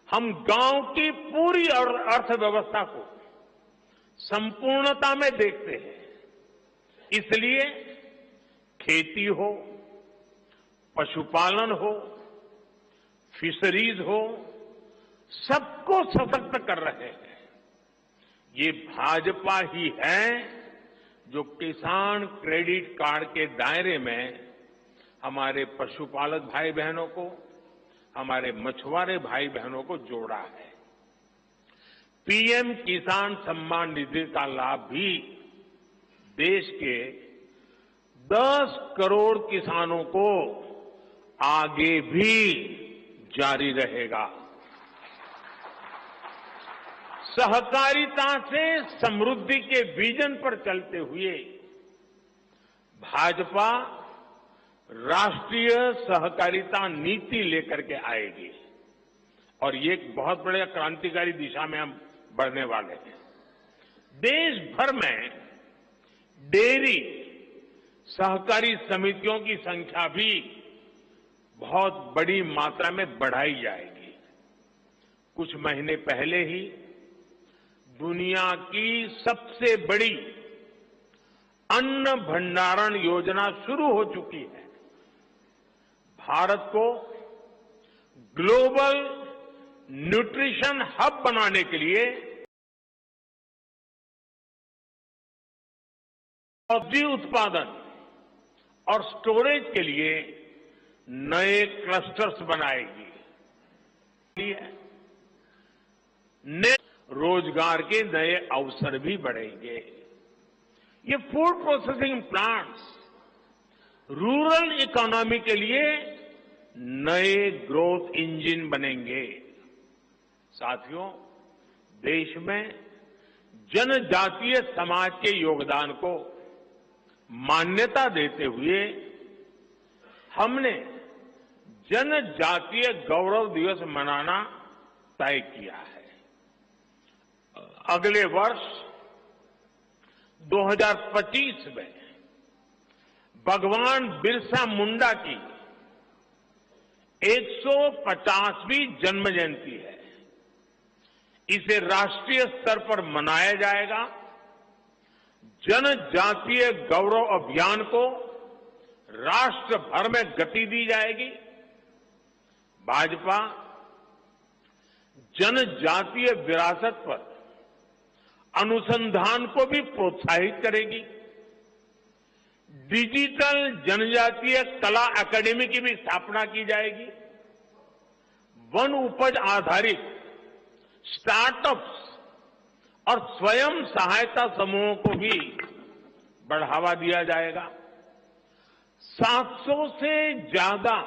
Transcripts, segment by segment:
हम गांव की पूरी अर्थव्यवस्था को संपूर्णता में देखते हैं। इसलिए खेती हो, पशुपालन हो, फिशरीज हो, सबको सशक्त कर रहे हैं। ये भाजपा ही है जो किसान क्रेडिट कार्ड के दायरे में हमारे पशुपालक भाई बहनों को, हमारे मछुआरे भाई बहनों को जोड़ा है। पीएम किसान सम्मान निधि का लाभ भी देश के 10 करोड़ किसानों को आगे भी जारी रहेगा। सहकारिता से समृद्धि के विजन पर चलते हुए भाजपा राष्ट्रीय सहकारिता नीति लेकर के आएगी और ये एक बहुत बड़े क्रांतिकारी दिशा में हम बढ़ने वाले हैं। देश भर में डेयरी सहकारी समितियों की संख्या भी बहुत बड़ी मात्रा में बढ़ाई जाएगी। कुछ महीने पहले ही दुनिया की सबसे बड़ी अन्न भंडारण योजना शुरू हो चुकी है। भारत को ग्लोबल न्यूट्रिशन हब बनाने के लिए सब्जी उत्पादन और स्टोरेज के लिए नए क्लस्टर्स बनाएगी। रोजगार के नए अवसर भी बढ़ेंगे। ये food processing plants rural economy के लिए नए ग्रोथ इंजन बनेंगे। साथियों, देश में जनजातीय समाज के योगदान को मान्यता देते हुए हमने जनजातीय गौरव दिवस मनाना तय किया है। अगले वर्ष 2025 में भगवान बिरसा मुंडा की 150वीं जन्म जयंती है। इसे राष्ट्रीय स्तर पर मनाया जाएगा। जनजातीय गौरव अभियान को राष्ट्र भर में गति दी जाएगी। भाजपा जनजातीय विरासत पर अनुसंधान को भी प्रोत्साहित करेगी। डिजिटल जनजातीय कला अकादमी की भी स्थापना की जाएगी। वन उपज आधारित स्टार्टअप्स और स्वयं सहायता समूहों को भी बढ़ावा दिया जाएगा। 700 से ज्यादा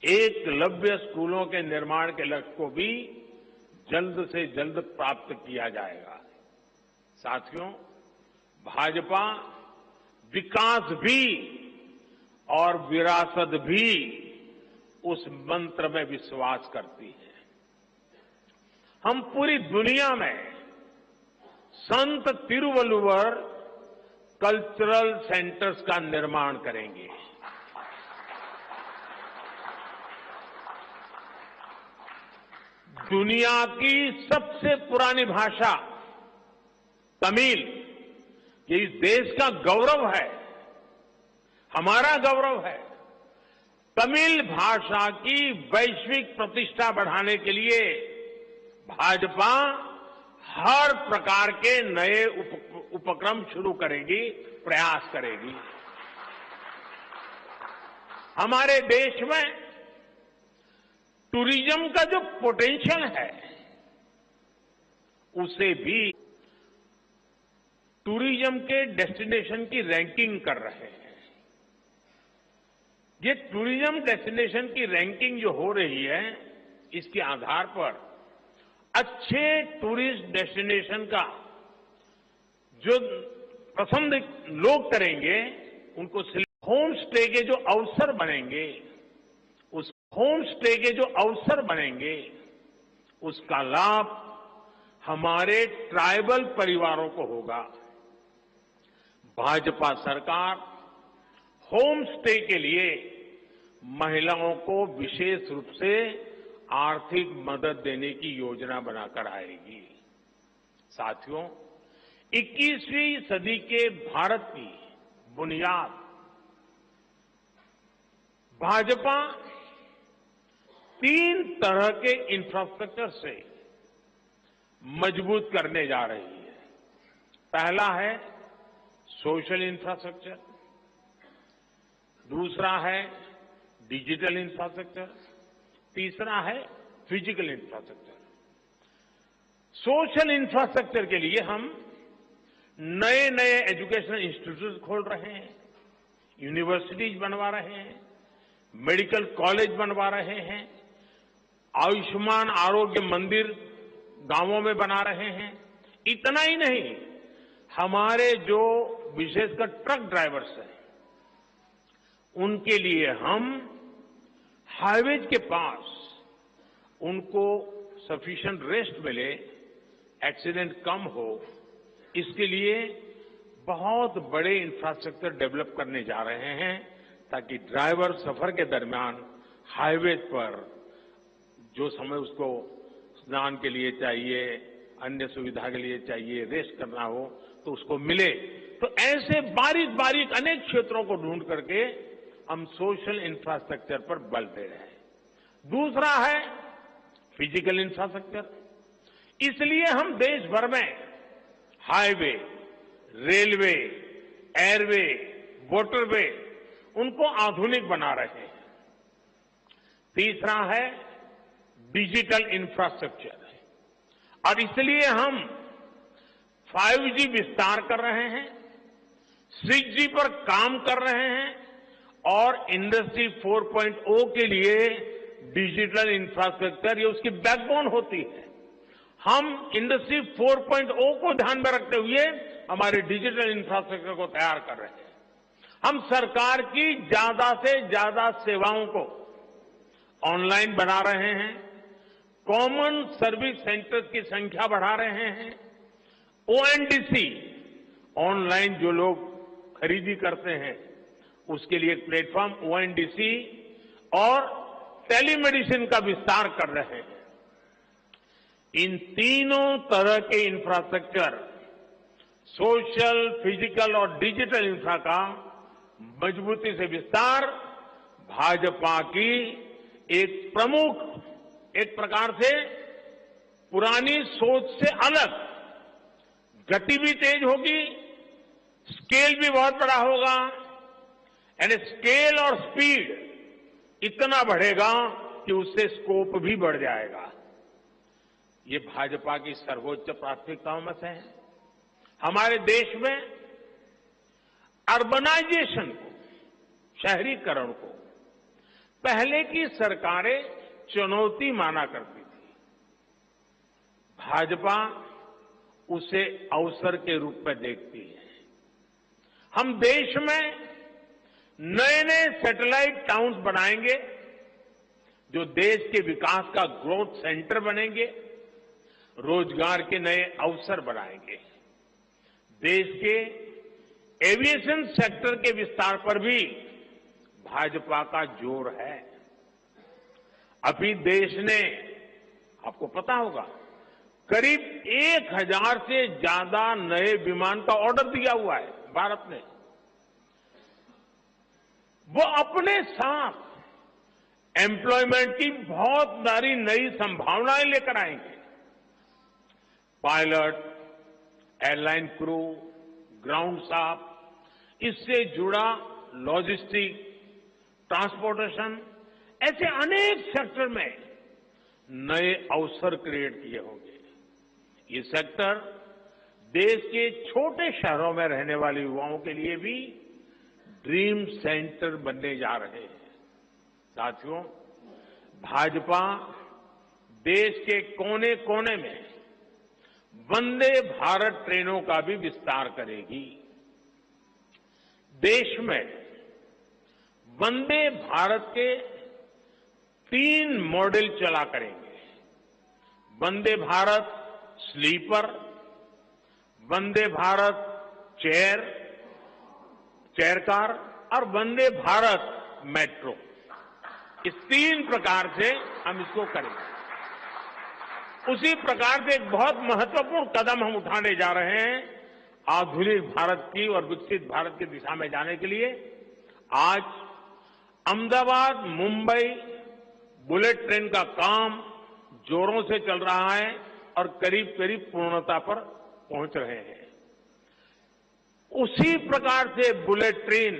एकलव्य स्कूलों के निर्माण के लक्ष्य को भी जल्द से जल्द प्राप्त किया जाएगा। साथियों, भाजपा विकास भी और विरासत भी उस मंत्र में विश्वास करती है। हम पूरी दुनिया में संत तिरुवल्लुवर कल्चरल सेंटर्स का निर्माण करेंगे। दुनिया की सबसे पुरानी भाषा तमिल, ये इस देश का गौरव है, हमारा गौरव है। तमिल भाषा की वैश्विक प्रतिष्ठा बढ़ाने के लिए भाजपा हर प्रकार के नए उपक्रम शुरू करेगी, प्रयास करेगी। हमारे देश में टूरिज्म का जो पोटेंशियल है, उसे भी टूरिज्म के डेस्टिनेशन की रैंकिंग कर रहे हैं। ये टूरिज्म डेस्टिनेशन की रैंकिंग जो हो रही है, इसके आधार पर अच्छे टूरिस्ट डेस्टिनेशन का जो पसंद लोग करेंगे, उनको होम स्टे के जो अवसर बनेंगे, उस होम स्टे के जो अवसर बनेंगे, उसका लाभ हमारे ट्राइबल परिवारों को होगा। भाजपा सरकार होम स्टे के लिए महिलाओं को विशेष रूप से आर्थिक मदद देने की योजना बनाकर आएगी। साथियों, 21वीं सदी के भारत की बुनियाद भाजपा 3 तरह के इंफ्रास्ट्रक्चर से मजबूत करने जा रही है। पहला है सोशल इंफ्रास्ट्रक्चर, दूसरा है डिजिटल इंफ्रास्ट्रक्चर, तीसरा है फिजिकल इंफ्रास्ट्रक्चर। सोशल इंफ्रास्ट्रक्चर के लिए हम नए नए एजुकेशनल इंस्टीट्यूट खोल रहे हैं, यूनिवर्सिटीज बनवा रहे हैं, मेडिकल कॉलेज बनवा रहे हैं, आयुष्मान आरोग्य मंदिर गांवों में बना रहे हैं। इतना ही नहीं, हमारे जो विशेषकर ट्रक ड्राइवर्स हैं, उनके लिए हम हाईवेज के पास उनको सफिशिएंट रेस्ट मिले, एक्सीडेंट कम हो, इसके लिए बहुत बड़े इंफ्रास्ट्रक्चर डेवलप करने जा रहे हैं, ताकि ड्राइवर सफर के दरमियान हाईवे पर जो समय उसको स्नान के लिए चाहिए, अन्य सुविधा के लिए चाहिए, रेस्ट करना हो, तो उसको मिले। तो ऐसे बारीक बारीक अनेक क्षेत्रों को ढूंढ करके हम सोशल इंफ्रास्ट्रक्चर पर बल दे रहे हैं। दूसरा है फिजिकल इंफ्रास्ट्रक्चर। इसलिए हम देश भर में हाईवे, रेलवे, एयरवे, वाटरवे उनको आधुनिक बना रहे हैं। तीसरा है डिजिटल इंफ्रास्ट्रक्चर, और इसलिए हम 5G विस्तार कर रहे हैं, 6G पर काम कर रहे हैं, और इंडस्ट्री 4.0 के लिए डिजिटल इंफ्रास्ट्रक्चर ये उसकी बैकबोन होती है। हम इंडस्ट्री 4.0 को ध्यान में रखते हुए हमारे डिजिटल इंफ्रास्ट्रक्चर को तैयार कर रहे हैं। हम सरकार की ज्यादा से ज्यादा सेवाओं को ऑनलाइन बना रहे हैं, कॉमन सर्विस सेंटर्स की संख्या बढ़ा रहे हैं, ONDC ऑनलाइन जो लोग खरीदी करते हैं उसके लिए एक प्लेटफॉर्म ONDC और टेलीमेडिसिन का विस्तार कर रहे हैं। इन तीनों तरह के इंफ्रास्ट्रक्चर, सोशल, फिजिकल और डिजिटल इंफ्रा का मजबूती से विस्तार भाजपा की एक प्रमुख, एक प्रकार से पुरानी सोच से अलग, गति भी तेज होगी, स्केल भी बहुत बड़ा होगा, यानी स्केल और स्पीड इतना बढ़ेगा कि उससे स्कोप भी बढ़ जाएगा। ये भाजपा की सर्वोच्च प्राथमिकताओं में से है। हमारे देश में अर्बनाइजेशन को, शहरीकरण को पहले की सरकारें चुनौती माना करती थी। भाजपा उसे अवसर के रूप में देखती है। हम देश में नए नए सैटेलाइट टाउन्स बनाएंगे जो देश के विकास का ग्रोथ सेंटर बनेंगे, रोजगार के नए अवसर बनाएंगे। देश के एविएशन सेक्टर के विस्तार पर भी भाजपा का जोर है। अभी देश ने, आपको पता होगा, करीब 1000 से ज्यादा नए विमान का ऑर्डर दिया हुआ है भारत ने। वो अपने साथ एम्प्लॉयमेंट की बहुत सारी नई संभावनाएं लेकर आएंगे। Pilot, airline crew, ground staff, इससे जुड़ा लॉजिस्टिक, ट्रांसपोर्टेशन, ऐसे अनेक सेक्टर में नए अवसर क्रिएट किए होंगे। ये सेक्टर देश के छोटे शहरों में रहने वाले युवाओं के लिए भी ड्रीम सेंटर बनने जा रहे हैं। साथियों, भाजपा देश के कोने कोने में वंदे भारत ट्रेनों का भी विस्तार करेगी। देश में वंदे भारत के 3 मॉडल चला करेंगे। Vande Bharat sleeper, Vande Bharat chair car और वंदे भारत मेट्रो। इस 3 प्रकार से हम इसको करेंगे। उसी प्रकार से एक बहुत महत्वपूर्ण कदम हम उठाने जा रहे हैं आधुनिक भारत की और विकसित भारत की दिशा में जाने के लिए। आज अहमदाबाद मुंबई बुलेट ट्रेन का काम जोरों से चल रहा है और करीब करीब पूर्णता पर पहुंच रहे हैं। उसी प्रकार से बुलेट ट्रेन